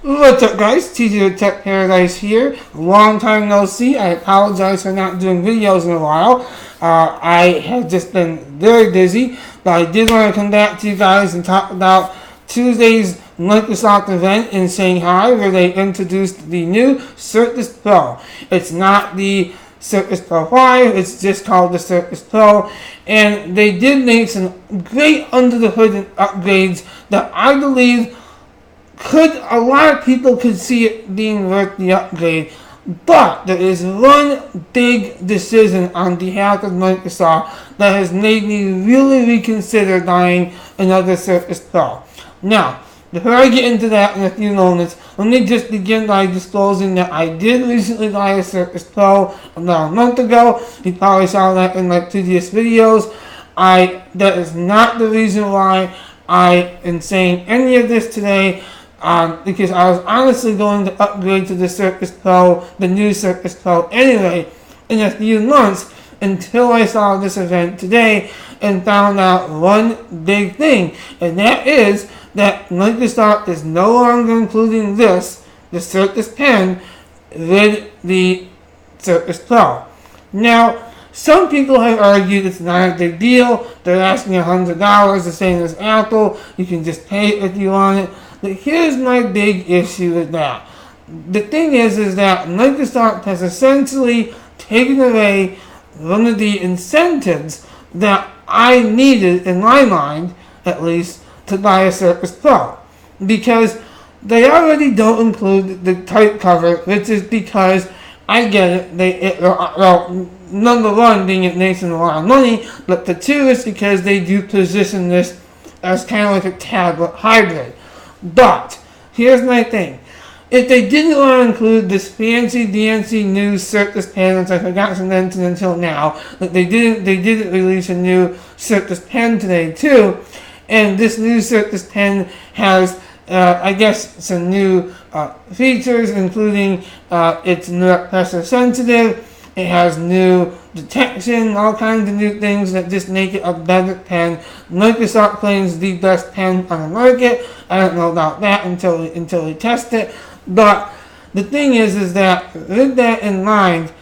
What's up, guys? TJ Tech Paradise here. Long time no see. I apologize for not doing videos in a while. I have just been very busy, but I did want to come back to you guys and talk about Tuesday's Microsoft event in Shanghai where they introduced the new Surface Pro. It's not the Surface Pro 5, it's just called the Surface Pro, and they did make some great under the hood upgrades that I believe a lot of people could see it being worth the upgrade. But there is one big decision on behalf of Microsoft that has made me really reconsider buying another Surface Pro. Now, before I get into that in a few moments, let me just begin by disclosing that I did recently buy a Surface Pro about a month ago. You probably saw that in my previous videos. That is not the reason why I am saying any of this today. Because I was honestly going to upgrade to the Surface Pro, the new Surface Pro anyway, in a few months until I saw this event today and found out one big thing, and that is that Microsoft is no longer including the Surface Pen, with the Surface Pro. Now, some people have argued it's not a big deal. They're asking $100, the same as Apple. You can just pay it if you want it. But here's my big issue with that. The thing is that Microsoft has essentially taken away one of the incentives that I needed, in my mind at least, to buy a Surface Pro. Because they already don't include the type cover, which is because I get it. Number one, being it makes them a lot of money, but the two is because they do position this as kind of like a tablet hybrid. But here's my thing. If they didn't want to include this fancy dancy new Surface Pen, which I forgot to mention until now, but they didn't release a new Surface Pen today too, and this new Surface Pen has I guess some new features, including it's not pressure sensitive. It has new detection, all kinds of new things that just make it a better pen. Microsoft claims the best pen on the market. I don't know about that until we test it. But the thing is that with that in mind,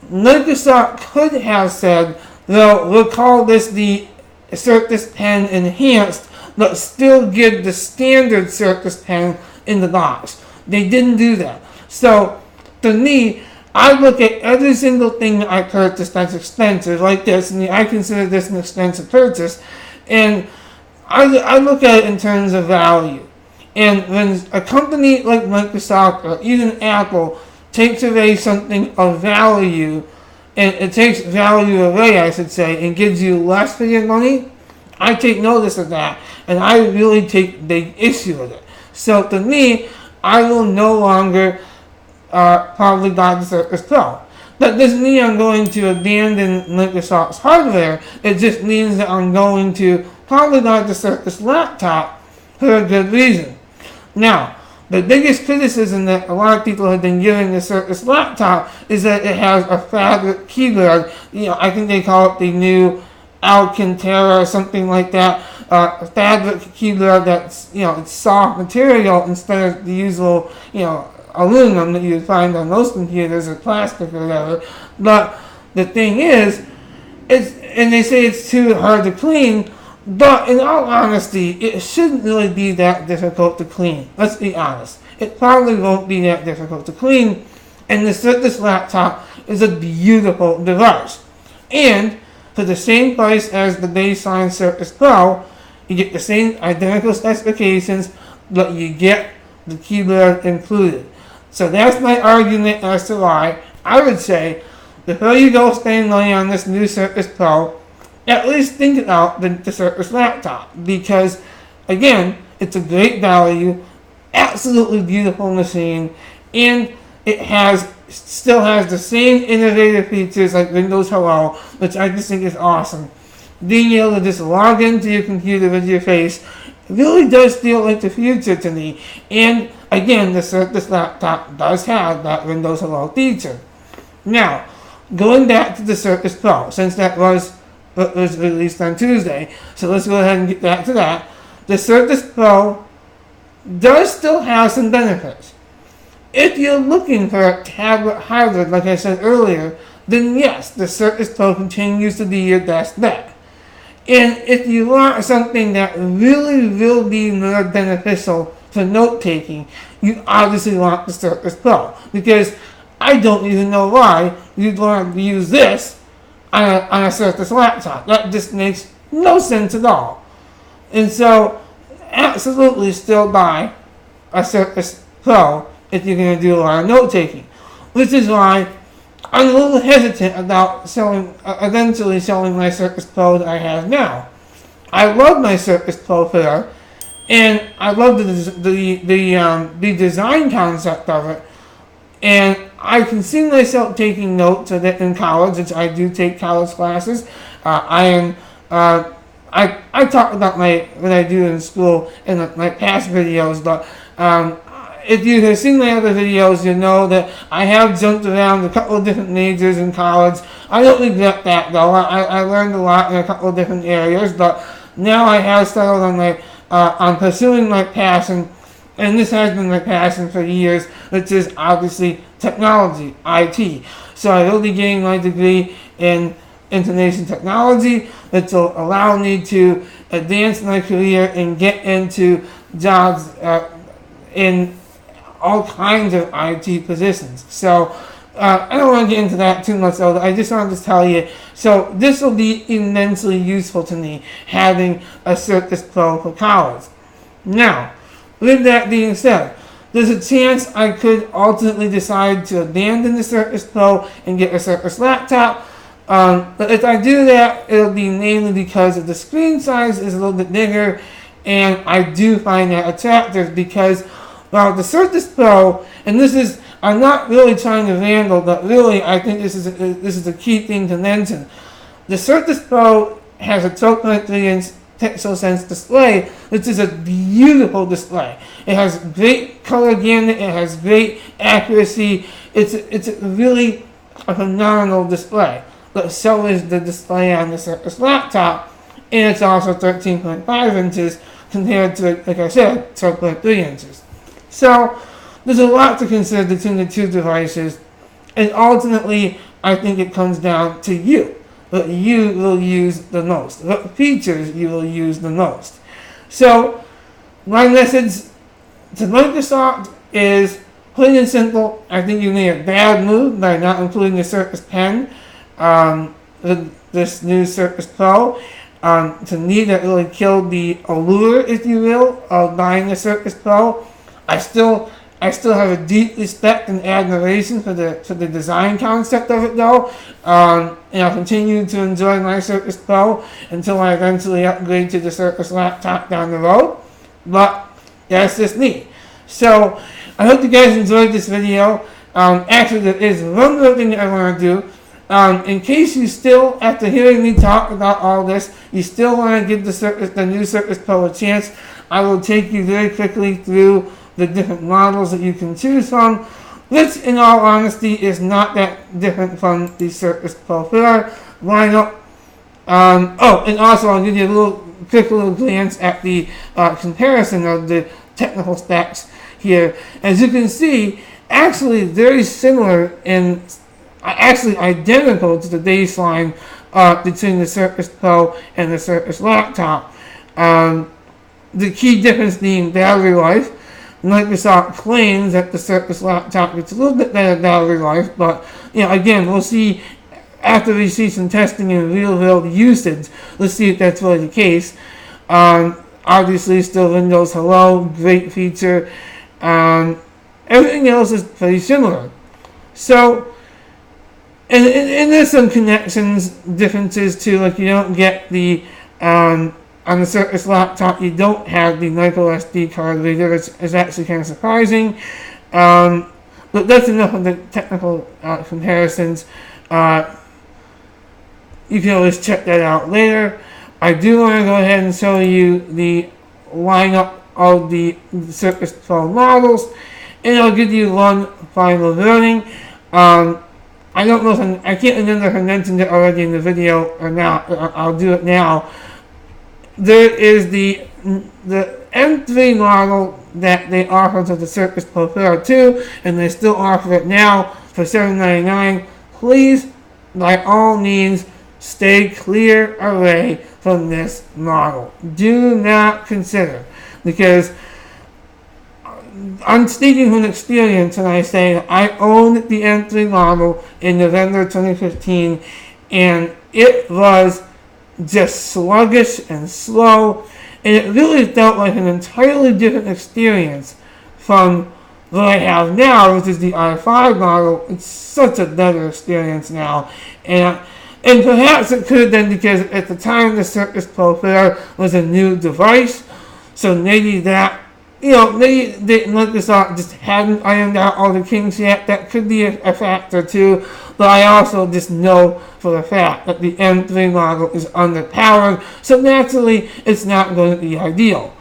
Microsoft could have said, well, we'll call this the Surface Pen Enhanced, but still give the standard Surface Pen in the box. They didn't do that. So, to me, I look at every single thing that I purchased that's expensive, like this, and I consider this an expensive purchase, and I look at it in terms of value. And when a company like Microsoft or even Apple takes away something of value, and it takes value away, I should say, and gives you less for your money, I take notice of that, and I really take big issue with it. So to me, I will no longer probably buy the Surface Pro. That doesn't mean I'm going to abandon Microsoft's hardware. It just means that I'm going to probably buy the Surface laptop for a good reason. Now, the biggest criticism that a lot of people have been giving the Surface laptop is that it has a fabric keyboard. I think they call it the new Alcantara or something like that. A fabric keyboard that's, it's soft material instead of the usual, aluminum that you would find on most computers or plastic or whatever. But the thing is, and they say it's too hard to clean, but in all honesty, it shouldn't really be that difficult to clean. Let's be honest. It probably won't be that difficult to clean, and the Surface laptop is a beautiful device. And for the same price as the baseline Surface Pro, you get the same identical specifications, but you get the keyboard included. So that's my argument as to why I would say, before you go spend money on this new Surface Pro, at least think about the Surface laptop. Because, again, it's a great value, absolutely beautiful machine, and it still has the same innovative features like Windows Hello, which I just think is awesome. Being able to just log into your computer with your face really does feel like the future to me. And again, the Surface laptop does have that Windows Hello feature. Now, going back to the Surface Pro, since that was released on Tuesday, so let's go ahead and get back to that. The Surface Pro does still have some benefits. If you're looking for a tablet hybrid, like I said earlier, then yes, the Surface Pro continues to be your best bet. And if you want something that really will be more beneficial for note taking, you obviously want the Surface Pro. Because I don't even know why you'd want to use this on a Surface laptop. That just makes no sense at all. And so, absolutely still buy a Surface Pro if you're going to do a lot of note taking. Which is why I'm a little hesitant about eventually selling my Surface Pro that I have now. I love my Surface Pro 4, and I love the design concept of it, and I can see myself taking notes of it in college, which I do take college classes. I talk about what I do in school in my past videos, but if you have seen my other videos, you know that I have jumped around a couple of different majors in college. I don't regret that though. I learned a lot in a couple of different areas, but now I have settled on pursuing my passion, and this has been my passion for years, which is obviously technology, IT. So I will be getting my degree in information technology, which will allow me to advance my career and get into jobs in all kinds of IT positions. So I don't want to get into that too much, though. I just wanted to tell you. So this will be immensely useful to me, having a Surface Pro for college. Now, with that being said, there's a chance I could ultimately decide to abandon the Surface Pro and get a Surface laptop. But if I do that, it'll be mainly because of the screen size is a little bit bigger, and I do find that attractive because, well, the Surface Pro, and I'm not really trying to vandal, but really I think this is a key thing to mention. The Surface Pro has a 12.3-inch PixelSense display, which is a beautiful display. It has great color gamut, it has great accuracy. It's really a phenomenal display. But so is the display on the Surface laptop, and it's also 13.5 inches compared to, like I said, 12.3 inches. So there's a lot to consider between the two devices, and ultimately I think it comes down to you. What you will use the most, what features you will use the most. So my message to Microsoft is plain and simple. I think you made a bad move by not including the Surface Pen with this new Surface Pro. To me, that really killed the allure, if you will, of buying the Surface Pro. I still have a deep respect and admiration for the design concept of it, though, and I'll continue to enjoy my Surface Pro until I eventually upgrade to the Surface laptop down the road. But that's just me. So I hope you guys enjoyed this video. Actually, there is one more thing that I want to do. In case you still, after hearing me talk about all this, you still want to give the new Surface Pro a chance, I will take you very quickly through the different models that you can choose from, which in all honesty is not that different from the Surface Pro 4 lineup. And also I'll give you a quick little glance at the comparison of the technical specs here. As you can see, actually very similar and actually identical to the baseline between the Surface Pro and the Surface laptop. The key difference being battery life. Microsoft claims that the Surface laptop gets a little bit better battery life, but again, we'll see after we see some testing in real world usage. Let's see if that's really the case. Obviously, still Windows Hello, great feature. Everything else is pretty similar. So, and there's some differences too. Like you don't get the on the Surface laptop, you don't have the micro SD card reader, which is actually kind of surprising. But that's enough of the technical comparisons. You can always check that out later. I do want to go ahead and show you the lineup of the Surface Pro models, and I'll give you one final warning. I don't know if I can't remember if I mentioned it already in the video or not. I'll do it now. There is the M3 model that they offer to the Surface Pro 2, and they still offer it now for $799. Please, by all means, stay clear away from this model. Do not consider, because I'm speaking from experience when I say I owned the M3 model in November 2015, and it was just sluggish and slow, and it really felt like an entirely different experience from what I have now, which is the i5 model. It's such a better experience now, and perhaps it could have been because at the time the Surface Pro 4 was a new device, so maybe that, maybe Microsoft just hadn't ironed out all the kinks yet. That could be a factor too, but I also just know for a fact that the M3 model is underpowered, so naturally it's not going to be ideal.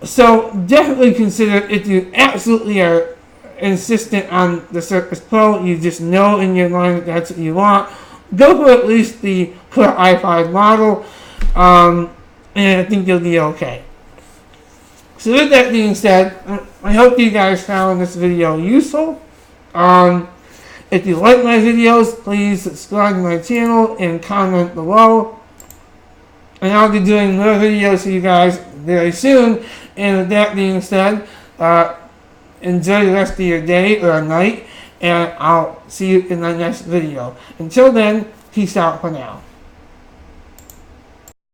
So definitely consider, if you absolutely are insistent on the Surface Pro, you just know in your mind that that's what you want, go for at least the Core i5 model, and I think you'll be okay. So with that being said, I hope you guys found this video useful. If you like my videos, please subscribe to my channel and comment below. And I'll be doing more videos for you guys very soon. And with that being said, enjoy the rest of your day or night, and I'll see you in my next video. Until then, peace out for now.